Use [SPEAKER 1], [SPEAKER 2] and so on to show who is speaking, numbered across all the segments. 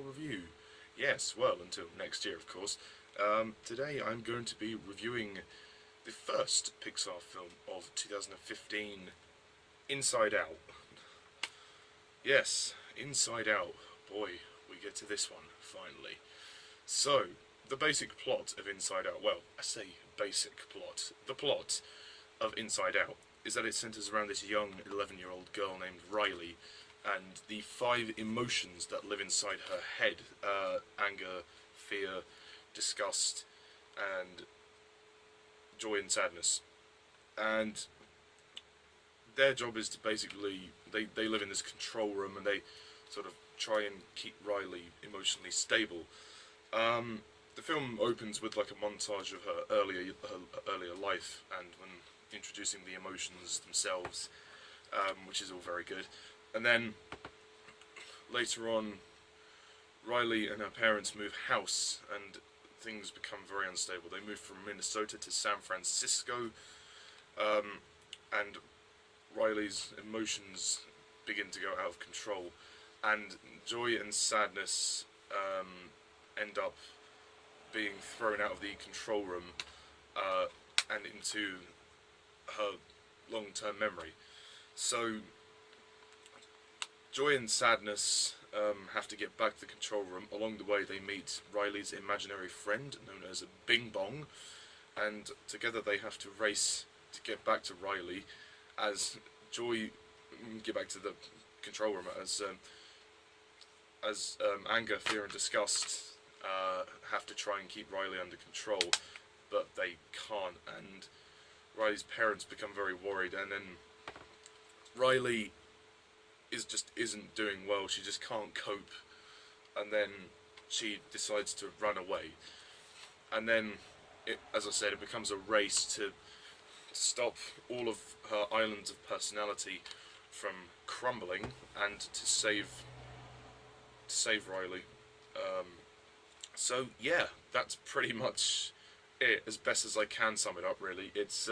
[SPEAKER 1] review. Yes, well, until next year, of course. Today I'm going to be reviewing the first Pixar film of 2015, Inside Out. Yes, Inside Out. Boy, we get to this one, finally. So, the basic plot of Inside Out, well, I say basic plot. The plot of Inside Out is that it centers around this young 11-year-old girl named Riley, and the 5 emotions that live inside her head: anger, fear, disgust, and joy and sadness. And their job is to basically, they live in this control room and they sort of try and keep Riley emotionally stable. The film opens with like a montage of her earlier life, and when introducing the emotions themselves, which is all very good. And then later on, Riley and her parents move house, and things become very unstable. They move from Minnesota to San Francisco, and Riley's emotions begin to go out of control, and joy and sadness end up being thrown out of the control room and into her long-term memory. So joy and sadness have to get back to the control room. Along the way they meet Riley's imaginary friend known as Bing Bong, and together they have to race to get back to Riley as Joy get back to the control room as anger, fear and disgust have to try and keep Riley under control, but they can't, and Riley's parents become very worried, and then Riley isn't doing well. She just can't cope, and then she decides to run away, and then as I said, it becomes a race to stop all of her islands of personality from crumbling and to save Riley. So yeah, that's pretty much it, as best as I can sum it up. Really, it's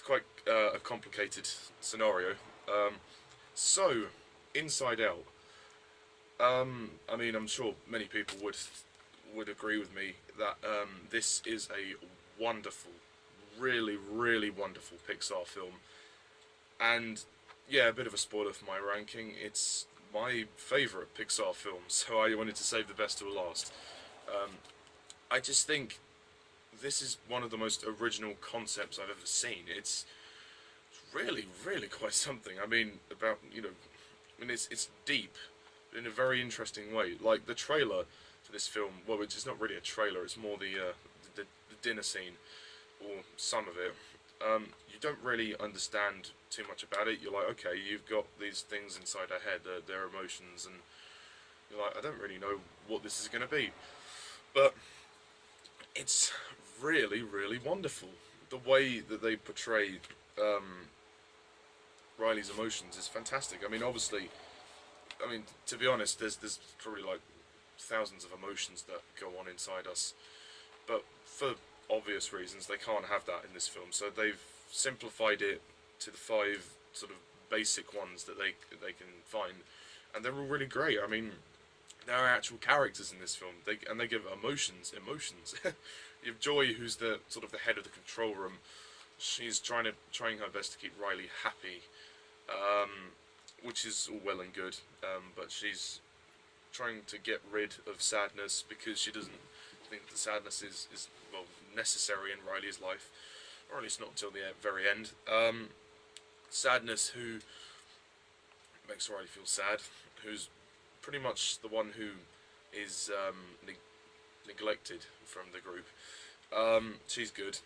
[SPEAKER 1] quite a complicated scenario. So, Inside Out. I mean, I'm sure many people would agree with me that this is a wonderful, really, really wonderful Pixar film. And yeah, a bit of a spoiler for my ranking. It's my favourite Pixar film, so I wanted to save the best till last. I just think this is one of the most original concepts I've ever seen. It's really, really quite something. I mean, it's deep in a very interesting way. Like the trailer for this film, well, it's not really a trailer. It's more the dinner scene, or some of it. You don't really understand too much about it. You're like, okay, you've got these things inside her head, their emotions, and you're like, I don't really know what this is going to be. But it's really, really wonderful. The way that they portray Riley's emotions is fantastic. I mean, obviously, to be honest, there's probably like thousands of emotions that go on inside us, but for obvious reasons they can't have that in this film, so they've simplified it to the 5 sort of basic ones that they can find, and they're all really great. I mean, there are actual characters in this film, they give emotions. You have Joy, who's the sort of the head of the control room. She's trying her best to keep Riley happy, which is all well and good, but she's trying to get rid of sadness because she doesn't think that sadness is well, necessary in Riley's life, or at least not until the very end. Sadness, who makes Riley feel sad, who's pretty much the one who is neglected from the group. She's good.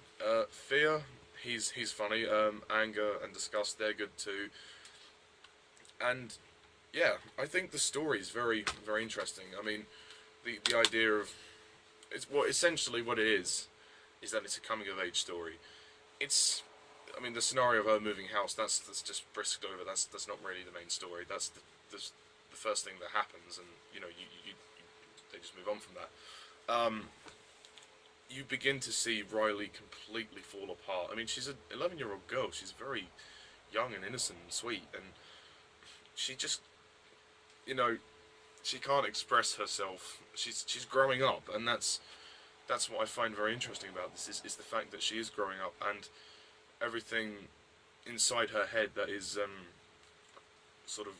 [SPEAKER 1] Fear, he's funny. Anger and disgust, they're good too. And yeah, I think the story is very, very interesting. I mean, the idea of essentially what it is that it's a coming of age story. I mean, the scenario of her moving house, that's just brisked over. That's not really the main story. That's the first thing that happens, and they just move on from that. You begin to see Riley completely fall apart. I mean, she's an 11-year-old girl. She's very young and innocent and sweet, and she just, she can't express herself. She's growing up, and that's what I find very interesting about this is the fact that she is growing up, and everything inside her head that is sort of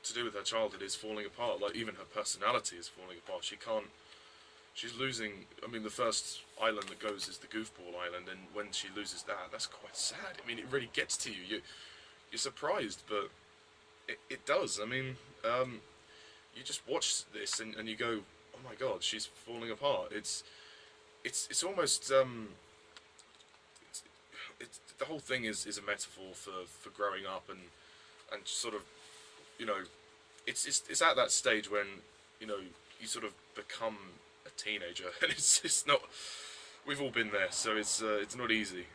[SPEAKER 1] to do with her childhood is falling apart. Like, even her personality is falling apart. She can't. She's losing. I mean, the first island that goes is the Goofball Island, and when she loses that, that's quite sad. I mean, it really gets to you. You're surprised, but it does. I mean, you just watch this and you go, oh my God, she's falling apart. It's almost it's the whole thing is a metaphor for growing up and sort of, you know, it's at that stage when, you know, you sort of become a teenager, and it's not. We've all been there, so it's not easy.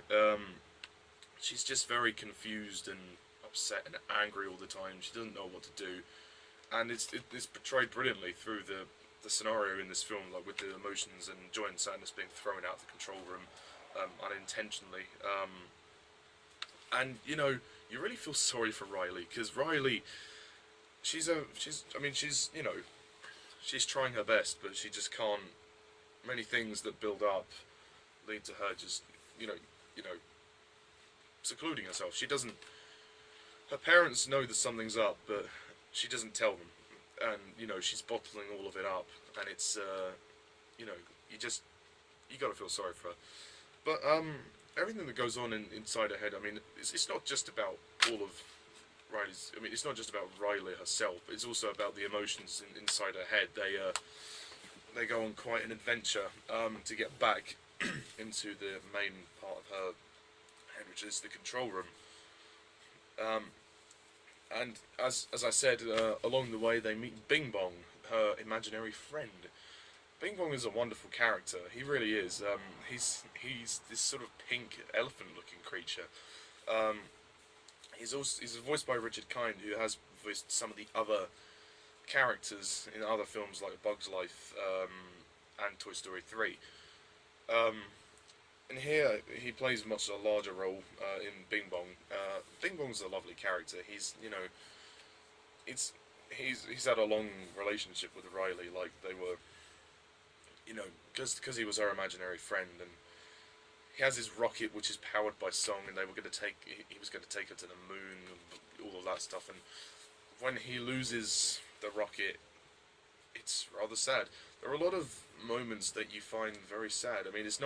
[SPEAKER 1] She's just very confused and upset and angry all the time. She doesn't know what to do, and it's portrayed brilliantly through the scenario in this film, like with the emotions and joy and sadness being thrown out of the control room unintentionally. And you know, you really feel sorry for Riley, because Riley, she's you know, she's trying her best, but she just can't. Many things that build up lead to her just, you know, secluding herself. She doesn't. Her parents know that something's up, but she doesn't tell them, and you know, she's bottling all of it up, and it's you know, you gotta feel sorry for her. But everything that goes on inside her head, I mean, it's not just about all of Riley's. I mean, it's not just about Riley herself. It's also about the emotions inside her head. They go on quite an adventure to get back into the main part of her head, which is the control room. And as I said, along the way they meet Bing Bong, her imaginary friend. Bing Bong is a wonderful character. He really is. He's this sort of pink elephant-looking creature. He's voiced by Richard Kind, who has voiced some of the other characters in other films like Bug's Life and Toy Story 3. And here he plays much a larger role in Bing Bong. Bing Bong's a lovely character. He's, you know, he's had a long relationship with Riley. Like, they were, you know, because he was her imaginary friend, and he has his rocket which is powered by song, and he was going to take her to the moon, and all of that stuff. And when he loses the rocket, it's rather sad. There are a lot of moments that you find very sad. I mean, it's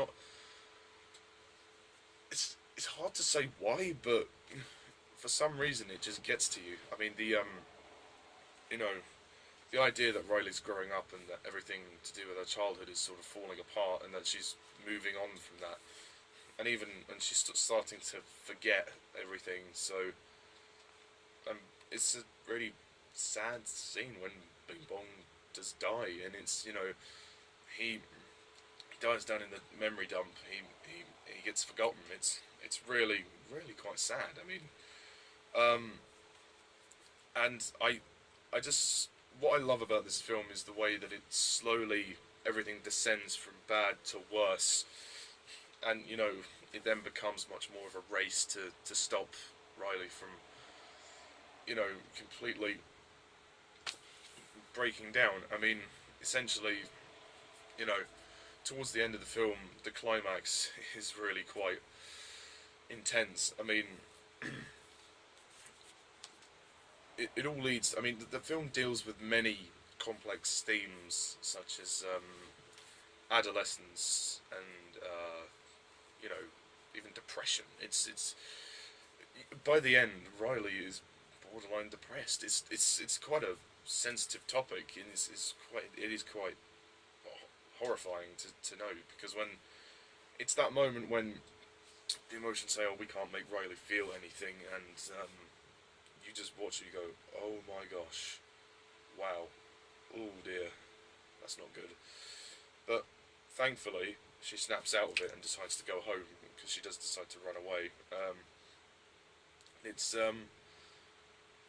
[SPEAKER 1] hard to say why, but for some reason it just gets to you. I mean, you know, the idea that Riley's growing up and that everything to do with her childhood is sort of falling apart, and that she's moving on from that, and she's starting to forget everything. So it's a really sad scene when Bing Bong does die, and it's, you know, he dies down in the memory dump. He gets forgotten. It's really quite sad. I mean, and I just, what I love about this film is the way that it slowly, everything descends from bad to worse, and you know, it then becomes much more of a race to stop Riley from, you know, completely breaking down. I mean, essentially, you know, towards the end of the film, the climax is really quite intense. I mean, it all leads. I mean, the film deals with many complex themes, such as adolescence and you know, even depression. It's by the end, Riley is borderline depressed. It's quite a sensitive topic, and it is quite horrifying to know, because when it's that moment when the emotions say, "Oh, we can't make Riley feel anything," and you just watch it, you go, "Oh my gosh, wow, oh dear, that's not good." But thankfully, she snaps out of it and decides to go home, because she does decide to run away.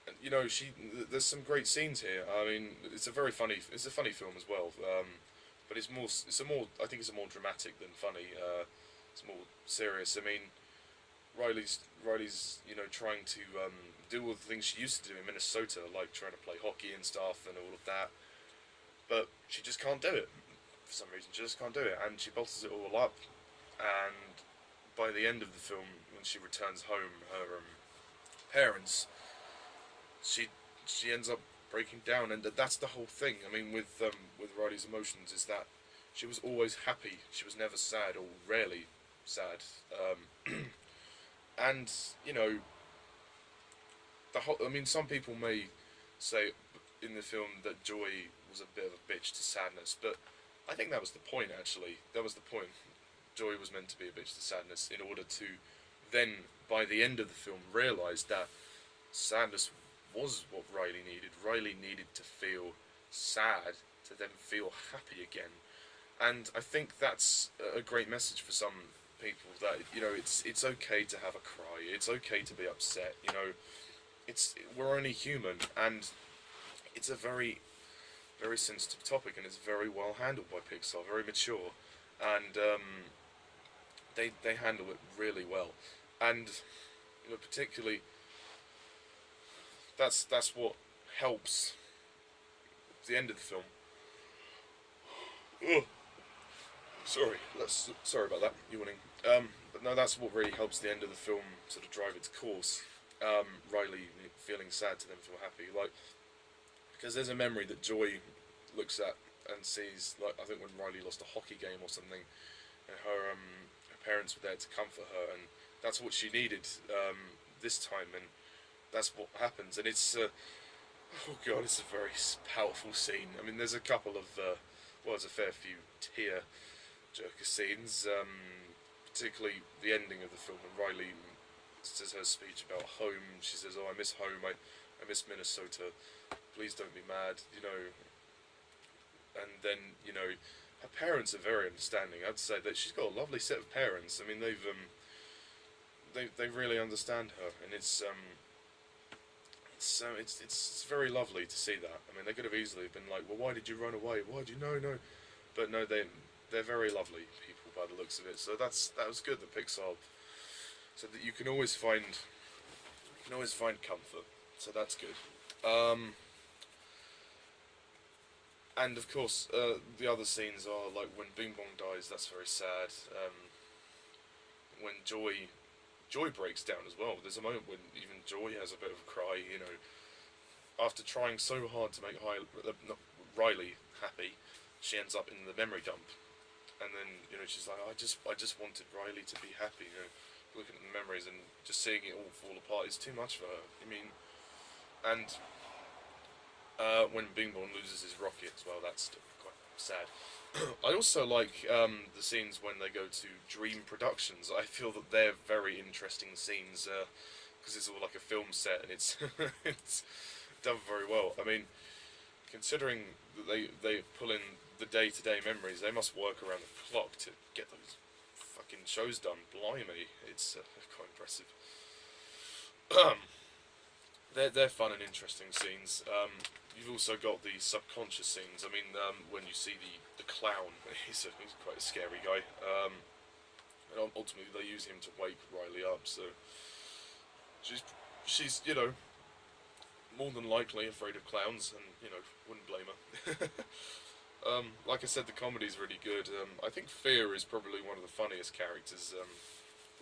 [SPEAKER 1] And, you know, there's some great scenes here. I mean, it's a funny film as well. But I think it's more dramatic than funny. It's more serious. I mean, Riley's, you know, trying to do all the things she used to do in Minnesota, like trying to play hockey and stuff and all of that. But she just can't do it. For some reason, she just can't do it, and she bottles it all up. And by the end of the film, when she returns home, her parents, she ends up breaking down, and that's the whole thing. I mean, with Riley's emotions, is that she was always happy. She was never sad, or rarely sad. And you know, I mean, some people may say in the film that Joy was a bit of a bitch to sadness, but I think that was the point. Actually, that was the point. Joy was meant to be a bitch to sadness in order to then, by the end of the film, realise that sadness was what Riley needed. Riley needed to feel sad to then feel happy again. And I think that's a great message for some people, that, you know, it's okay to have a cry. It's okay to be upset. You know, we're only human, and it's a very, very sensitive topic, and it's very well handled by Pixar, very mature, and they handle it really well. And you know, particularly, that's what helps the end of the film. Ugh. Sorry about that, yawning. But no, that's what really helps the end of the film sort of drive its course. Riley feeling sad to then feel happy, like, because there's a memory that Joy looks at and sees, like, I think when Riley lost a hockey game or something, and her parents were there to comfort her, and that's what she needed this time, and that's what happens. And it's oh god, it's a very powerful scene. I mean, there's a couple of there's a fair few tear jerker scenes, particularly the ending of the film when Riley says her speech about home. She says, "Oh, I miss home. I miss Minnesota. Please don't be mad." You know, and then, you know, her parents are very understanding. I'd say that she's got a lovely set of parents. I mean, they really understand her, and it's very lovely to see that. I mean, they could have easily been like, "Well, why did you run away? Why did you no?" But no, they're very lovely people by the looks of it. So that was good that Pixar, so that you can always find comfort. So that's good. And of course, the other scenes are like when Bing Bong dies. That's very sad. When Joy breaks down as well. There's a moment when even Joy has a bit of a cry. You know, after trying so hard to make Riley happy, she ends up in the memory dump, and then, you know, she's like, I just wanted Riley to be happy. You know, looking at the memories and just seeing it all fall apart is too much for her. I mean, and when Bing Bong loses his rocket as well, that's quite sad. I also like the scenes when they go to Dream Productions. I feel that they're very interesting scenes because it's all like a film set, and it's it's done very well. I mean, considering that they pull in the day-to-day memories, they must work around the clock to get those fucking shows done. Blimey, it's quite impressive. They're fun and interesting scenes. You've also got the subconscious scenes. I mean, when you see the clown, he's quite a scary guy. And ultimately they use him to wake Riley up. So she's you know, more than likely afraid of clowns, and, you know, wouldn't blame her. Like I said, the comedy's really good. I think Fear is probably one of the funniest characters.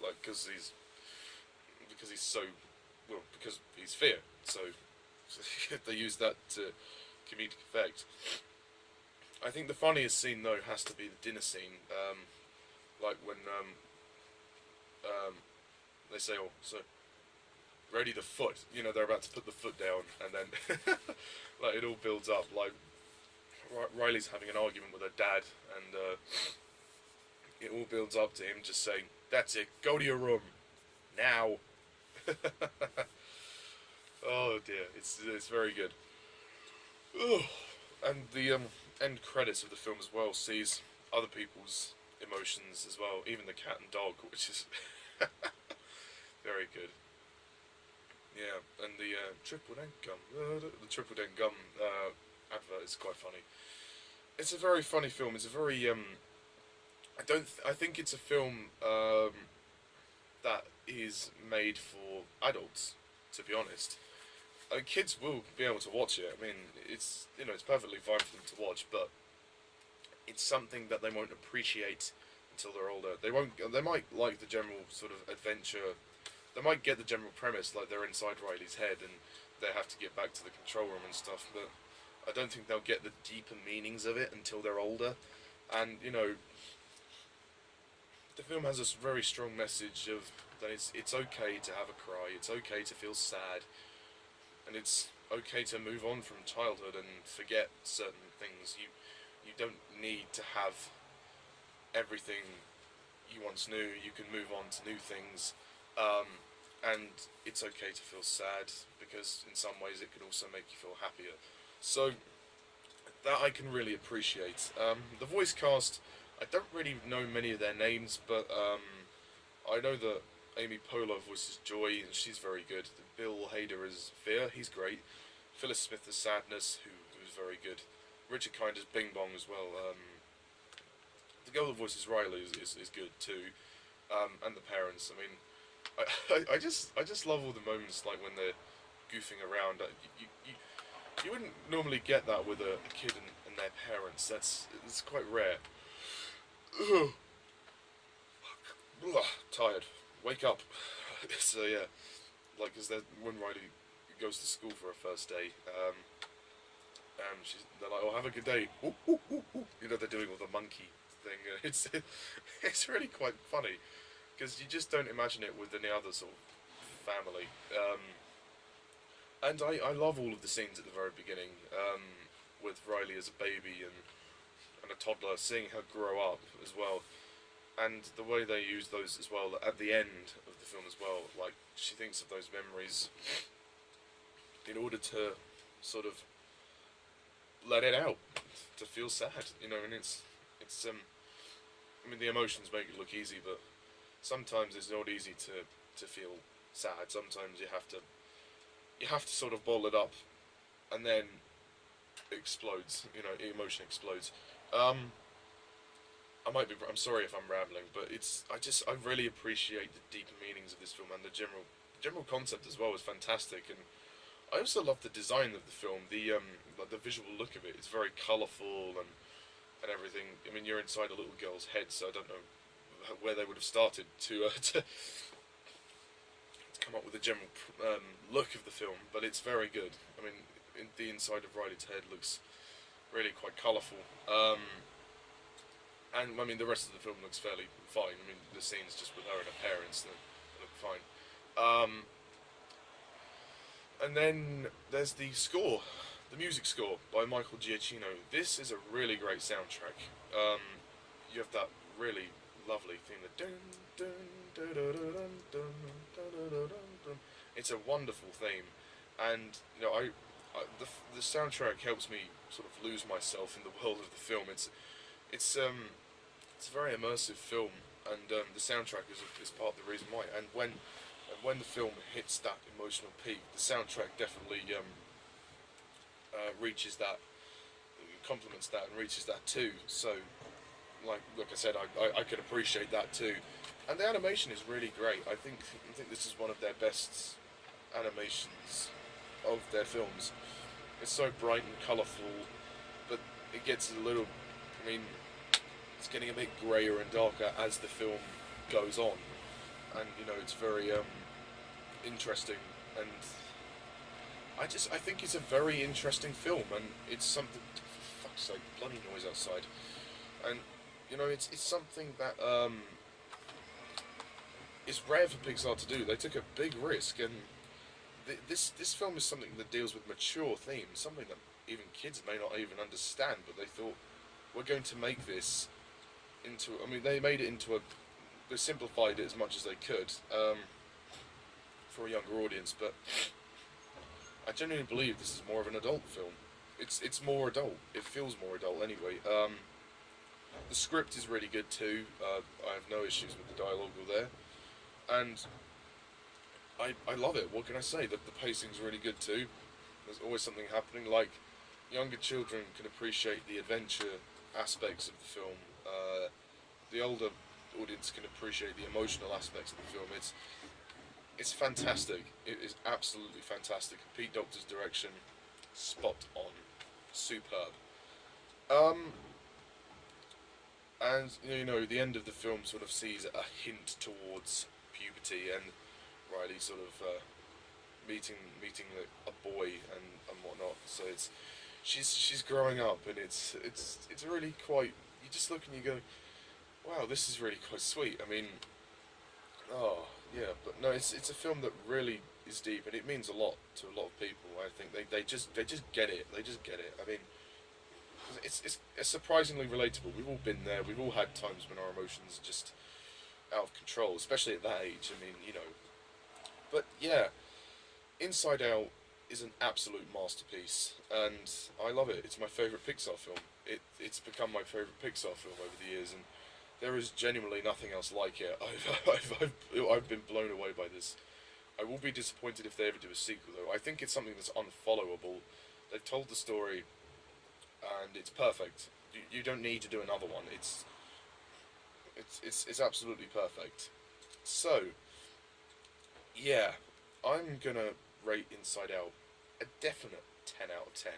[SPEAKER 1] Like, because he's Fear. So they use that to comedic effect. I think the funniest scene though has to be the dinner scene. Like when they say, "Oh, so ready the foot." You know, they're about to put the foot down, and then like it all builds up. Like Riley's having an argument with her dad, and it all builds up to him just saying, "That's it. Go to your room now." Oh dear, it's very good. Ugh. And the end credits of the film as well sees other people's emotions as well, even the cat and dog, which is very good. Yeah, and the triple dent gum, advert is quite funny. It's a very funny film. It's a very I think it's a film that is made for adults to be honest. Kids will be able to watch it. I mean, it's it's perfectly fine for them to watch, but it's something that they won't appreciate until they're older. They won't. They might like the general sort of adventure. They might get the general premise, like they're inside Riley's head and they have to get back to the control room and stuff. But I don't think they'll get the deeper meanings of it until they're older. And the film has a very strong message of that it's okay to have a cry. It's okay to feel sad, and it's okay to move on from childhood and forget certain things. You don't need to have everything you once knew. You can move on to new things, and it's okay to feel sad because in some ways it can also make you feel happier. So that I can really appreciate. The voice cast, I don't really know many of their names, but I know that Amy Poehler voices Joy, and she's very good. Bill Hader is Fear, he's great. Phyllis Smith is Sadness, who's very good. Richard Kind is Bing Bong as well. The girl that voices Riley is good too, and the parents. I mean, I just love all the moments like when they're goofing around. You wouldn't normally get that with a kid and their parents. It's quite rare. Tired. Wake up. So yeah, like when Riley goes to school for her first day, and they're like, "Oh, have a good day." Ooh, ooh, ooh, ooh. They're doing all the monkey thing. It's really quite funny because you just don't imagine it with any other sort of family. And I love all of the scenes at the very beginning, with Riley as a baby and a toddler, seeing her grow up as well. And the way they use those as well at the end of the film as well, like she thinks of those memories in order to sort of let it out, to feel sad, and it's I mean the emotions make it look easy, but sometimes it's not easy to feel sad. Sometimes you have to sort of bottle it up, and then it explodes, emotion explodes. I'm sorry if I'm rambling, but I really appreciate the deeper meanings of this film, and the general concept as well is fantastic. And I also love the design of the film, the visual look of it. It's very colourful and everything. I mean, you're inside a little girl's head, so I don't know where they would have started to come up with the general look of the film, but it's very good. I mean, the inside of Riley's head looks really quite colourful. And I mean, the rest of the film looks fairly fine. I mean, the scenes just with her and her parents, they look fine. And then there's the score, the music score by Michael Giacchino. This is a really great soundtrack. You have that really lovely theme. It's a wonderful theme, and the soundtrack helps me sort of lose myself in the world of the film. It's a very immersive film, and the soundtrack is part of the reason why. And when the film hits that emotional peak, the soundtrack definitely reaches that, complements that, and reaches that too. So, like I said, I can appreciate that too. And the animation is really great. I think this is one of their best animations of their films. It's so bright and colourful, but it gets a little. I mean, it's getting a bit greyer and darker as the film goes on, and it's very interesting, and I think it's a very interesting film, and it's something. For fuck's sake, bloody noise outside, and it's something that is rare for Pixar to do. They took a big risk, and this film is something that deals with mature themes, something that even kids may not even understand, but they thought, we're going to make this into. I mean, they made it into they simplified it as much as they could for a younger audience, but I genuinely believe this is more of an adult film. It's more adult. It feels more adult anyway. The script is really good too. I have no issues with the dialogue there, and I love it. What can I say? The pacing's really good too. There's always something happening. Like, younger children can appreciate the adventure aspects of the film. The older audience can appreciate the emotional aspects of the film. it's fantastic. It is absolutely fantastic. Pete Docter's direction, spot on, superb. Um, and the end of the film sort of sees a hint towards puberty and Riley sort of meeting a boy and whatnot. So she's growing up, and it's really quite. You just look and you go, wow, this is really quite sweet. I mean, oh yeah, but no, it's a film that really is deep, and it means a lot to a lot of people. I think they just get it. They just get it. I mean, it's surprisingly relatable. We've all been there. We've all had times when our emotions are just out of control, especially at that age. I mean, But yeah, Inside Out is an absolute masterpiece, and I love it. It's my favourite Pixar film. It's become my favourite Pixar film over the years, and there is genuinely nothing else like it. I've been blown away by this. I will be disappointed if they ever do a sequel, though. I think it's something that's unfollowable. They've told the story, and it's perfect. You don't need to do another one. It's absolutely perfect. So, yeah, I'm gonna rate Inside Out a definite 10 out of 10.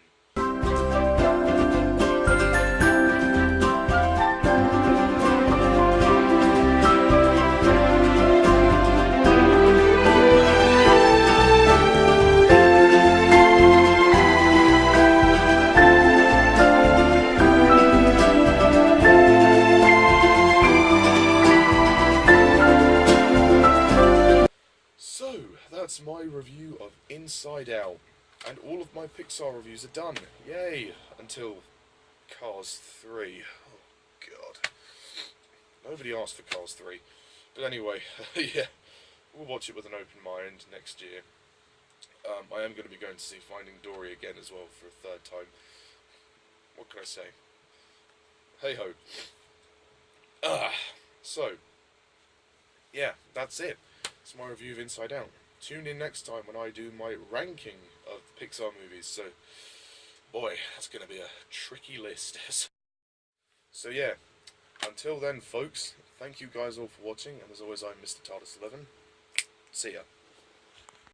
[SPEAKER 1] So, that's my review of Inside Out, and all of my Pixar reviews are done. Yay! Until Cars 3. Oh, God. Nobody asked for Cars 3. But anyway, yeah, we'll watch it with an open mind next year. I am going to be going to see Finding Dory again as well for a third time. What can I say? Hey-ho. So, yeah, that's it. It's my review of Inside Out. Tune in next time when I do my ranking of Pixar movies. So, boy, that's going to be a tricky list. So yeah, until then, folks, thank you guys all for watching, and as always, I'm Mr. TARDIS11. See ya.